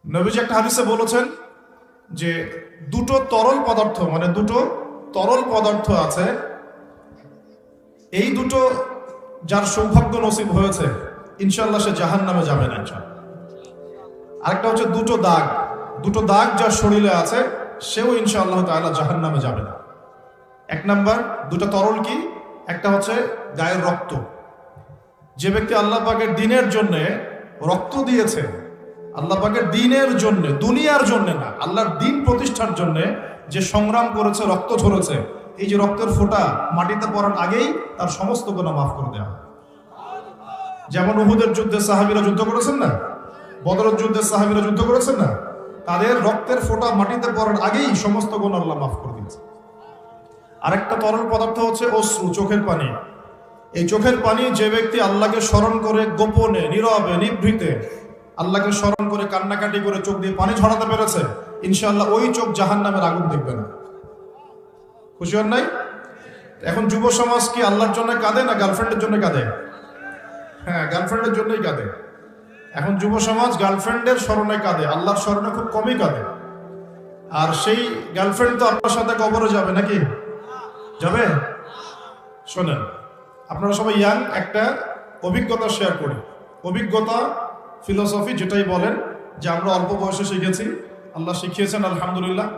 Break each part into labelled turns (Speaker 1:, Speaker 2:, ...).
Speaker 1: নবীজি একটা হাদিসে বলেছেন যে দুটো তরল পদার্থ মানে দুটো তরল পদার্থ আছে, এই দুটো যার সৌভাগ্য নসিব হয়েছে ইনশাআল্লাহ সে জাহান্নামে যাবে না ইনশাআল্লাহ। আরেকটা হচ্ছে দুটো দাগ যার শরীরে আছে সেও ইনশাআল্লাহ তাআলা জাহান্নামে যাবে না। এক নাম্বার দুটো তরল কি? একটা হচ্ছে গায়ের রক্ত। যে ব্যক্তি আল্লাহ পাকের দ্বীনের জন্য রক্ত দিয়েছে, আল্লাহ পাকের দ্বীনের জন্য, দুনিয়ার জন্য না, আল্লাহর দ্বীন প্রতিষ্ঠার জন্য যে সংগ্রাম করেছে, রক্ত ঝরেছে, এই যে রক্তের ফোঁটা মাটিতে পড়ার আগেই তার সমস্ত গুনাহ মাফ করে দেওয়া। যেমন উহুদের যুদ্ধে সাহাবীরা যুদ্ধ করেছেন না, বদরের যুদ্ধে সাহাবীরা যুদ্ধ করেছেন না, তাদের রক্তের ফোঁটা মাটিতে পড়ার আগেই সমস্ত গুনাহ আল্লাহ মাফ করে দিয়েছে। আরেকটা তরল পদার্থ হচ্ছে অশ্রু, চোখের পানি। এই চোখের পানি যে ব্যক্তি আল্লাহকে স্মরণ করে গোপনে, নীরবে, নিভৃতে আল্লাহকে স্মরণ করে কান্নাকাটি করে চোখ দিয়ে পানি ঝরাতে পেরেছে, ইনশাআল্লাহ ওই চোখ জাহান্নামের আগুন দেখবে না। খুশি হন নাই? এখন যুব সমাজ কি আল্লাহর জন্য কাঁদে না গার্লফ্রেন্ডের জন্য কাঁদে? হ্যাঁ, গার্লফ্রেন্ডের জন্যই কাঁদে। এখন যুব সমাজ গার্লফ্রেন্ডের স্মরণে কাঁদে, আল্লাহর স্মরণে খুব কমই কাঁদে। আর সেই গার্লফ্রেন্ড তো আপনার সাথে কবরে যাবে নাকি? যাবে? শোনেন, আপনারা সবাই ইয়াং, একটা অভিজ্ঞতা শেয়ার করি। অভিজ্ঞতা, ফিলোসফি যেটাই বলেন, যে আমরা অল্প বয়সে শিখেছি, আল্লাহ শিখিয়েছেন আলহামদুলিল্লাহ।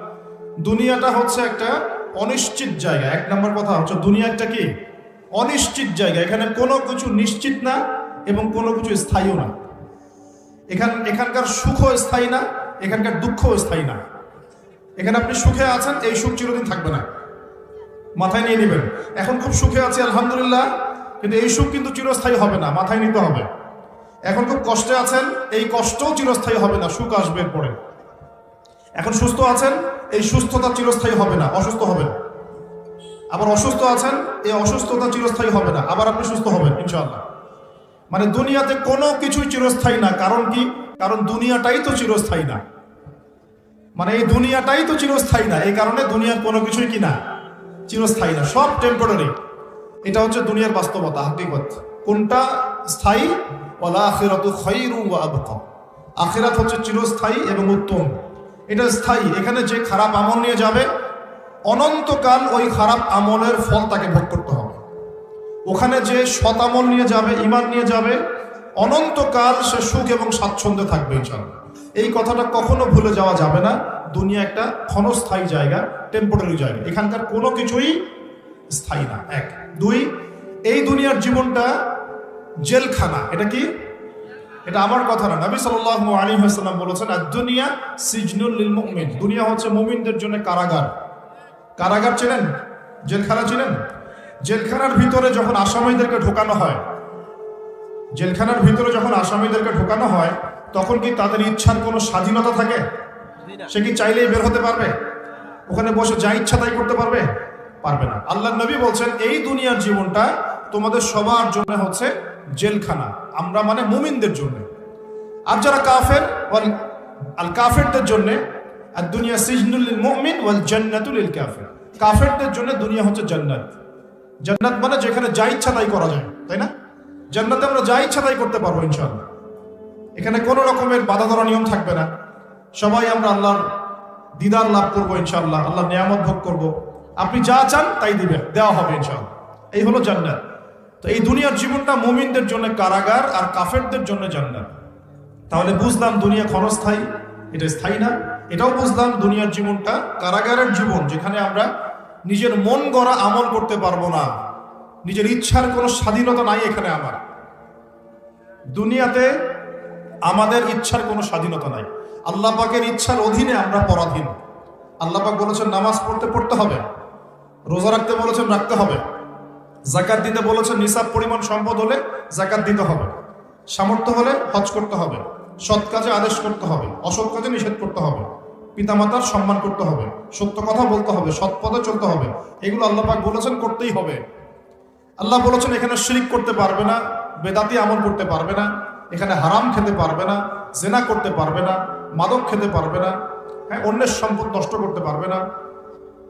Speaker 1: দুনিয়াটা হচ্ছে একটা অনিশ্চিত জায়গা। এক নম্বর কথা হচ্ছে দুনিয়া একটা কি? অনিশ্চিত জায়গা। এখানে কোনো কিছু নিশ্চিত না এবং কোনো কিছু স্থায়ীও না। এখানকার সুখও স্থায়ী না, এখানকার দুঃখও স্থায়ী না। এখানে আপনি সুখে আছেন, এই সুখ চিরদিন থাকবে না, মাথায় নিয়ে নেবেন। এখন খুব সুখে আছি আলহামদুলিল্লাহ, কিন্তু এই সুখ কিন্তু চিরস্থায়ী হবে না, মাথায় নিতে হবে। এখন খুব কষ্টে আছেন, এই কষ্টও চিরস্থায়ী হবে না, সুখ আসবে পরে। এখন সুস্থ আছেন, এই সুস্থতা চিরস্থায়ী হবে না, অসুস্থ হবেন। আবার অসুস্থ আছেন, এই অসুস্থতা চিরস্থায়ী হবে না, আবার আপনি সুস্থ হবেন ইনশাআল্লাহ। মানে দুনিয়াতে কোনো কিছুই চিরস্থায়ী না। কারণ কি? কারণ দুনিয়াটাই তো চিরস্থায়ী না। মানে এই দুনিয়াটাই তো চিরস্থায়ী না, এই কারণে দুনিয়ার কোনো কিছুই কি না, চিরস্থায়ী না, সব টেম্পোরারি। এটা হচ্ছে দুনিয়ার বাস্তবতা, হাকিকত। কোনটা স্থায়ী? ওয়াল আখিরাতু খায়রু ওয়া আবকা। আখিরাত হচ্ছে চিরস্থায়ী এবং উত্তম, এটা স্থায়ী। এখানে যে খারাপ আমল নিয়ে যাবে, অনন্তকাল ওই খারাপ আমলের ফল তাকে ভোগ করতে হবে। ওখানে যে সৎ আমল নিয়ে যাবে, ঈমান নিয়ে যাবে, অনন্তকাল সে সুখ এবং স্বাচ্ছন্দ্যে থাকবে ইনশাআল্লাহ। এই কথাটা কখনো ভুলে যাওয়া যাবে না। দুনিয়া একটা ক্ষণস্থায়ী জায়গা, টেম্পোরারি জায়গা, এখানকার কোনো কিছুই স্থায়ী না। এক। দুই, এই দুনিয়ার জীবনটা জেলখানা। এটা কি? এটা আমার কথা না, নবী সাল্লাল্লাহু আলাইহি ওয়াসাল্লাম বলেছেন, আদ-দুনিয়া সিজনুল লিল মুমিন। দুনিয়া হচ্ছে মুমিনদের জন্য কারাগার। কারাগার চেনেন? জেলখানা চেনেন? জেলখানার ভিতরে যখন আসামিদেরকে ঢোকানো হয়, জেলখানার ভিতরে যখন আসামিদেরকে ঢোকানো হয়, তখন কি তাদের ইচ্ছার কোনো স্বাধীনতা থাকে? সে কি চাইলেই বের হতে পারবে? ওখানে বসে যা ইচ্ছা তাই করতে পারবে? পারবে না। আল্লাহর নবী বলছেন, এই দুনিয়ার জীবনটা তোমাদের সবার জন্য হচ্ছে জেলখানা। আমরা মানে মুমিনদের জন্য। আর যারা কাফের, আল কাফেরদের জন্য আর দুনিয়া সিজনুল লিল মুমিন ওয়াল জান্নাতু লিল কাফির। কাফেরদের জন্য দুনিয়া হচ্ছে জান্নাত। জান্নাত মানে যেখানে যা ইচ্ছা তাই করা যায়, তাই না? জান্নাতে আমরা যা ইচ্ছা তাই করতে পারবো ইনশাআল্লাহ। এখানে কোনো রকমের বাধা ধরা নিয়ম থাকবে না। সবাই আমরা আল্লাহর দিদার লাভ করবো ইনশাআল্লাহ, আল্লাহর নিয়ামত ভোগ করব। আপনি যা চান তাই দিবে, দেওয়া হবে ইনশাআল্লাহ। এই হলো জান্নাত। তো এই দুনিয়ার জীবনটা মুমিনদের জন্য কারাগার আর কাফেরদের জন্য জান্নাত। তাহলে বুঝলাম দুনিয়া ক্ষণস্থায়ী, এটা স্থায়ী না। এটাও বুঝলাম দুনিয়ার জীবনটা কারাগারের জীবন, যেখানে আমরা নিজের মন গড়া আমল করতে পারবো না, নিজের ইচ্ছার কোনো স্বাধীনতা নাই এখানে। আমার দুনিয়াতে আমাদের ইচ্ছার কোনো স্বাধীনতা নাই। আল্লাহ পাকের ইচ্ছার অধীনে আমরা পরাধীন। আল্লাহ পাক বলেছেন নামাজ পড়তে হবে, রোজা রাখতে বলেছেন রাখতে হবে, যাকাত দিতে বলেছেন নিসাব পরিমাণ সম্পদ হলে যাকাত দিতে হবে, সামর্থ্য হলে হজ করতে হবে, সৎ কাজে আদেশ করতে হবে, অসৎ কাজে নিষেধ করতে হবে, পিতামাতার সম্মান করতে হবে, সত্য কথা বলতে হবে, সৎ পথে চলতে হবে। এগুলো আল্লাহ পাক বলেছেন করতেই হবে। আল্লাহ বলেছেন এখানে শিরক করতে পারবে না, বেদাতি আমল করতে পারবে না, এখানে হারাম খেতে পারবে না, জেনা করতে পারবে না, মাদক খেতে পারবে না, হ্যাঁ, অন্যের সম্পদ নষ্ট করতে পারবে না,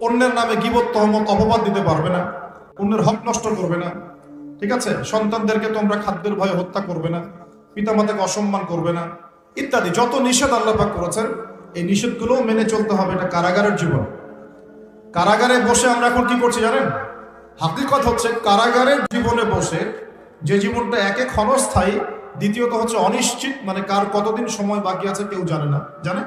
Speaker 1: অন্যের নামে গীবত তহমত অপবাদ দিতে পারবে না, অন্যের হক নষ্ট করবে না, ঠিক আছে? সন্তানদেরকে তোমরা খাদ্যের ভয়ে হত্যা করবে না, পিতামাতাকে অসম্মান করবে না, ইত্যাদি যত নিষেধ আল্লাহ পাক করেছেন, এই নিষেধগুলোও মেনে চলতে হবে। এটা কারাগারের জীবন। কারাগারে বসে আমরা এখন কি করছি জানেন? হাকিকত হচ্ছে কারাগারের জীবনে বসে যে জীবনটা একে ক্ষণস্থায়ী, দ্বিতীয়ত হচ্ছে অনিশ্চিত, মানে কার কতদিন সময় বাকি আছে কেউ জানে না। জানে?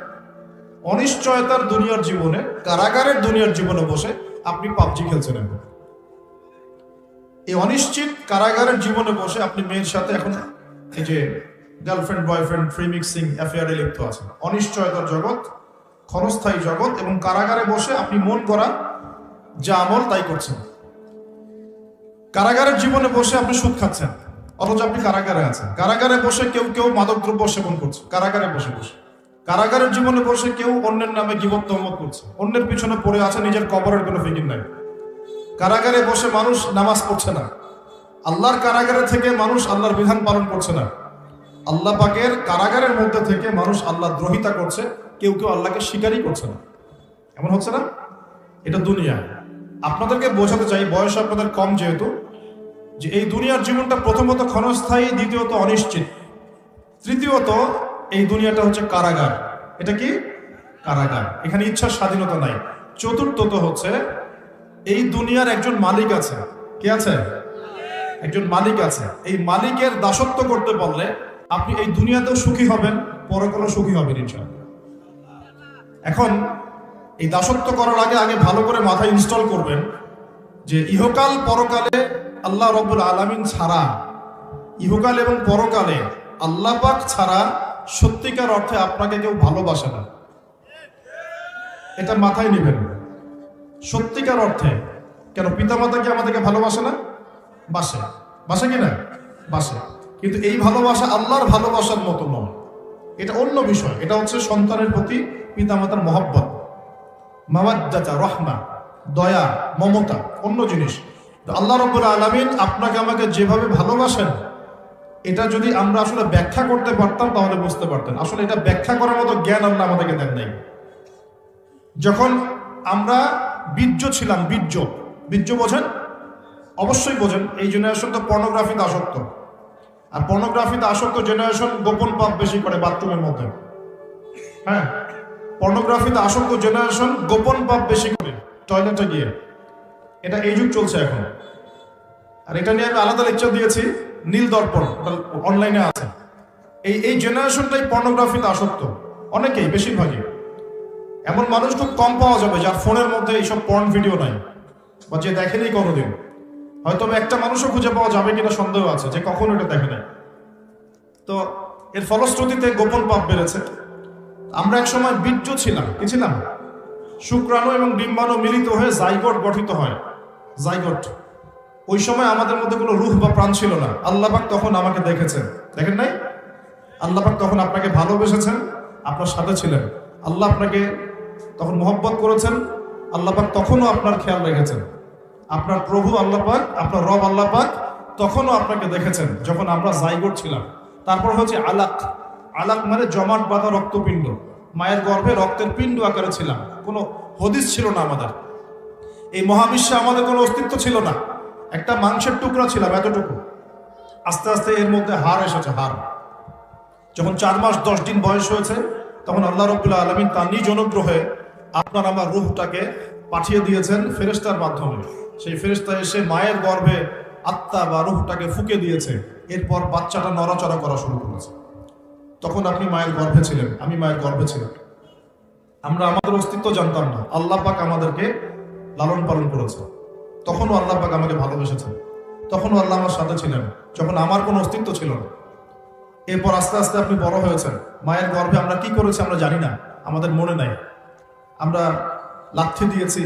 Speaker 1: অনিশ্চয়তার দুনিয়ার জীবনে, কারাগারের দুনিয়ার জীবনে বসে আপনি পাবজি খেলছেন। এখন এই অনিশ্চিত কারাগারের জীবনে বসে আপনি মেয়ের সাথে এখন এই যে গার্লফ্রেন্ড বয়ফ্রেন্ড ফ্রি মিক্সিং অ্যাফেয়ারে লিপ্ত আছেন। অনিশ্চয়তার জগৎ, ক্ষণস্থায়ী জগৎ, এবং কারাগারে বসে আপনি মন করা যা আমল তাই করছেন। কারাগারের জীবনে বসে আপনি সুদ খাচ্ছেন, অথচ আপনি কারাগারে আছেন। কারাগারে বসে কেউ কেউ মাদকদ্রব্য সেবন করছে, কারাগারে বসে বসে। কারাগারের জীবনে বসে কেউ অন্যের নামে গীবত তহমত করছে, অন্যের পিছনে পড়ে আছে, নিজের কবরের কোনো ফিকির নাই। কারাগারে বসে মানুষ নামাজ পড়ছে না। আল্লাহর কারাগারে থেকে মানুষ আল্লাহর বিধান পালন করছে না। আল্লাহ পাকের কারাগারের মধ্যে থেকে মানুষ আল্লাহ দ্রোহিতা করছে, কেউ কেউ আল্লাহকে স্বীকারই করছে না। এমন হচ্ছে না? এটা দুনিয়া। আপনাদেরকে বোঝাতে চাই, বয়স আপনাদের কম যেহেতু, যে এই দুনিয়ার জীবনটা প্রথমত ক্ষণস্থায়ী, দ্বিতীয়ত অনিশ্চিত, তৃতীয়ত এই দুনিয়াটা হচ্ছে কারাগার। এটা কি? কারাগার। এখানে ইচ্ছার স্বাধীনতা নাই। চতুর্থত হচ্ছে এই দুনিয়ার একজন মালিক আছে। কে আছে? একজন মালিক আছে। এই মালিকের দাসত্ব করতে পারলে আপনি এই দুনিয়াতেও সুখী হবেন, পরকালেও সুখী হবেন ইনশাআল্লাহ। এখন এই দাসত্ব করার আগে আগে ভালো করে মাথায় ইনস্টল করবেন যে ইহকাল পরকালে আল্লাহ রব্বুল আলামিন ছাড়া, ইহকাল এবং পরকালে আল্লাহ পাক ছাড়া সত্যিকার অর্থে আপনাকে কেউ ভালোবাসে না। এটা মাথায় নেবেন। সত্যিকার অর্থে। কেন? পিতামাতা কি আমাদেরকে ভালোবাসে না? বাসে। বাসে কিনা? বাসে। কিন্তু এই ভালোবাসা আল্লাহর ভালোবাসার মতো নয়, এটা অন্য বিষয়। এটা হচ্ছে সন্তানের প্রতি পিতামাতার মহব্বত, মাওয়াদ্দাতা, রহমা, দয়া, মমতা, অন্য জিনিস। আল্লাহ রাব্বুল আলামিন আপনাকে আমাকে যেভাবে ভালোবাসেন, এটা যদি আমরা আসলে ব্যাখ্যা করতে পারতাম তাহলে বুঝতে পারতেন। আসলে এটা ব্যাখ্যা করার মতো জ্ঞান আল্লাহ আমাদেরকে দেন নাই। যখন আমরা বীর্য ছিলাম, বীর্য, বীর্য বোঝেন? অবশ্যই বোঝেন। এই জেনারেশন তো পর্নোগ্রাফিতে আসক্ত। আর পর্নোগ্রাফিতে আসক্ত জেনারেশন গোপন পাপ বেশি করে বাথরুমের মধ্যে। হ্যাঁ, পর্নোগ্রাফিতে আসক্ত জেনারেশন গোপন পাপ বেশি করে টয়লেটে গিয়ে। এটা এই যুগ চলছে এখন। আর এটা নিয়ে আমি আলাদা লেকচার দিয়েছি, নীল দর্পণ, অনলাইনে আছে। এই জেনারেশনটাই পর্নোগ্রাফিতে আসক্ত। অনেকেই, বেশিরভাগই। এমন মানুষ খুব কম পাওয়া যাবে যার ফোনের মধ্যে এইসব পর্ন ভিডিও নাই, বা যে দেখেনি কোনোদিন। হয়তো একটা মানুষও খুঁজে পাওয়া যাবে কিনা সন্দেহ আছে যে কখনো এটা দেখে নাই। তো এর ফলশ্রুতিতে গোপন পাপ বেড়েছে। আমরা এক সময় বীর্য ছিলাম। কি ছিলাম? শুক্রাণু এবং ডিম্বাণু মিলিত হয়ে জাইগোট গঠিত হয়। জাইগোট। ওই সময় আমাদের মধ্যে কোনো রূহ বা প্রাণ ছিল না। আল্লাহ পাক তখন আমাকে দেখেছেন। দেখেন নাই? আল্লাহ পাক তখন আপনাকে ভালোবেসেছেন, আপনার সাথে ছিলেন। আল্লাহ আপনাকে তখন মহব্বত করেছেন। আল্লাহ পাক তখনও আপনার খেয়াল রেখেছেন। আপনার প্রভু আল্লাহ পাক, আপনার রব আল্লাহ পাক তখনও আপনাকে দেখেছেন যখন আমরা জাইগোট ছিলাম। তারপর হচ্ছে আলাক। আলাক মানে জমাট বাঁধা রক্তপিণ্ড। মায়ের গর্ভে রক্তের পিণ্ড আকারে ছিলাম। কোনো হদিস ছিল না আমাদের। এই মহাবিশ্বে আমাদের কোনো অস্তিত্ব ছিল না। একটা মাংসের টুকরা ছিলাম, এতটুকু। আস্তে আস্তে এর মধ্যে হাড় এসেছে, হাড়। যখন 4 মাস 10 দিন বয়স হয়েছে, তখন আল্লাহ রাব্বুল আলামিন তার নিজ অনুগ্রহে আপনার আমার রূহটাকে পাঠিয়ে দিয়েছেন ফেরেশতার মাধ্যমে। সেই ফেরেশতা এসে মায়ের গর্ভে আত্মা বা রূহটাকে ফুঁকে দিয়েছে। এরপর বাচ্চাটা নড়াচড়া করা শুরু করেছে। তখন আপনি মায়ের গর্ভে ছিলেন, আমি মায়ের গর্ভে ছিলাম। আমরা আমাদের অস্তিত্ব জানতাম না। আল্লাহ পাক আমাদেরকে লালন পালন করেছে। তখনও আল্লাহ পাক আমাকে ভালোবেসেছেন। তখনও আল্লাহ আমার সাথে ছিলেন যখন আমার কোনো অস্তিত্ব ছিল না। এরপর আস্তে আস্তে আপনি বড় হয়েছেন। মায়ের গর্ভে আমরা কি করেছি আমরা জানি না, আমাদের মনে নাই। আমরা লাথি দিয়েছি,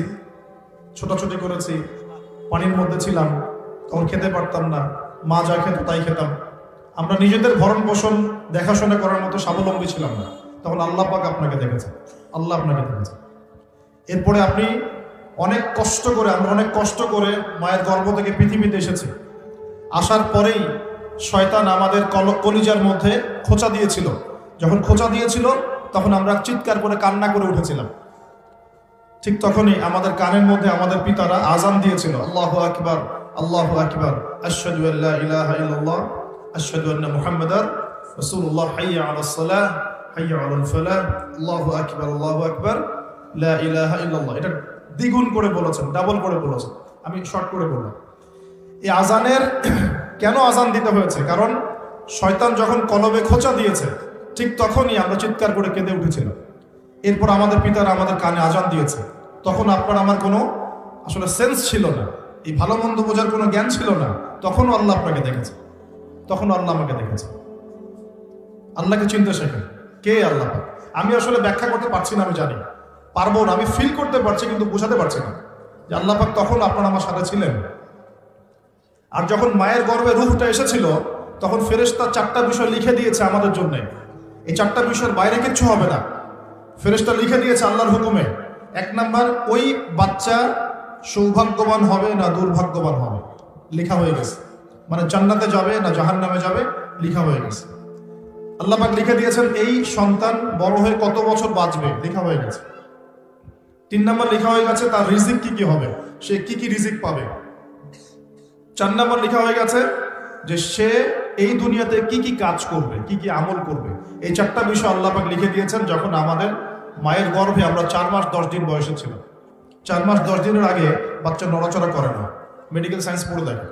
Speaker 1: ছোটাছুটি করেছি, পানির মধ্যে ছিলাম, তখন খেতে পারতাম না। মা যা খেত তাই খেতাম। আমরা নিজেদের ভরণ পোষণ দেখাশোনা করার মতো স্বাবলম্বী ছিলাম না। তখন আল্লাহ পাক আপনাকে দেখেছেন। আল্লাহ আপনাকে দেখেছেন। এরপরে আপনি অনেক কষ্ট করে, আমরা অনেক কষ্ট করে মায়ের গর্ভ থেকে পৃথিবীতে এসেছি। আসার পরেই শয়তান আমাদের কলিজার মধ্যে খোঁচা দিয়েছিল। যখন খোঁচা দিয়েছিল তখন আমরা চিৎকার করে কান্না করে উঠেছিলাম। ঠিক তখনই আমাদের কানের মধ্যে আমাদের পিতারা আজান দিয়েছিল, আল্লাহু আকবার, আল্লাহু আকবার, আশহাদু আল্লা ইলাহা ইল্লাল্লাহ, আশহাদু আন্না মুহাম্মাদার রাসূলুল্লাহ, হাইয়া আলাস সালাহ, হাইয়া আলাল ফালাহ, আল্লাহু আকবার, আল্লাহু আকবার, লা ইলাহা ইল্লাল্লাহ। এটা দ্বিগুণ করে বলেছেন, ডাবল করে বলেছেন। আমি শর্ট করে বললাম। এই আজানের কেন আজান দিতে হয়েছে? কারণ শয়তান যখন কলবে খোঁচা দিয়েছে, ঠিক তখনই আমরা চিৎকার করে কেঁদে উঠেছিলাম। এরপর আমাদের পিতারা আমাদের কানে আজান দিয়েছে। তখন আপনার আমার কোনো আসলে সেন্স ছিল না, এই ভালো মন্দ বোঝার কোনো জ্ঞান ছিল না। তখনও আল্লাহ আপনাকে দেখেছে, তখনও আল্লাহ আমাকে দেখেছে। আল্লাহকে চিনতে শেখেন, কে আল্লাহ পাক। আমি আসলে ব্যাখ্যা করতে পারছি না, আমি জানি পারবো না, আমি ফিল করতে পারছি কিন্তু বোঝাতে পারছি না যে আল্লাহ পাক তখন আপনার আমার সাথে ছিলেন। আর যখন মায়ের গর্ভে রূহটা এসেছিল, তখন ফেরেশতা 4টা বিষয় লিখে দিয়েছে আমাদের জন্য। এই 4টা বিষয়ের বাইরে কিচ্ছু হবে না, ফেরেশতা লিখে দিয়েছে আল্লাহর হুকুমে। 1 নাম্বার, ওই বাচ্চা সৌভাগ্যবান হবে না দুর্ভাগ্যবান হবে, লেখা হয়ে গেছে। মানে জান্নাতে যাবে না জাহান্নামে যাবে, লেখা হয়ে গেছে। আল্লাহ পাক লিখে দিয়েছেন এই সন্তান বড় হয়ে কত বছর বাঁচবে, লেখা হয়ে গেছে। 3 নাম্বার, লেখা হয়ে গেছে তার রিজিক কি কি হবে, সে কি কি রিজিক পাবে। 4 নাম্বার, লেখা হয়ে গেছে যে সে এই দুনিয়াতে কি কি কাজ করবে, কি কি আমল করবে। এই 4টা বিষয় আল্লাহ পাক লিখে দিয়েছেন যখন আমাদের মায়ের গর্ভে আমরা 4 মাস 10 দিন বয়সে ছিলাম। 4 মাস 10 দিনের আগে বাচ্চা নড়াচড়া করে না, মেডিকেল সায়েন্স পড়ে দেখে।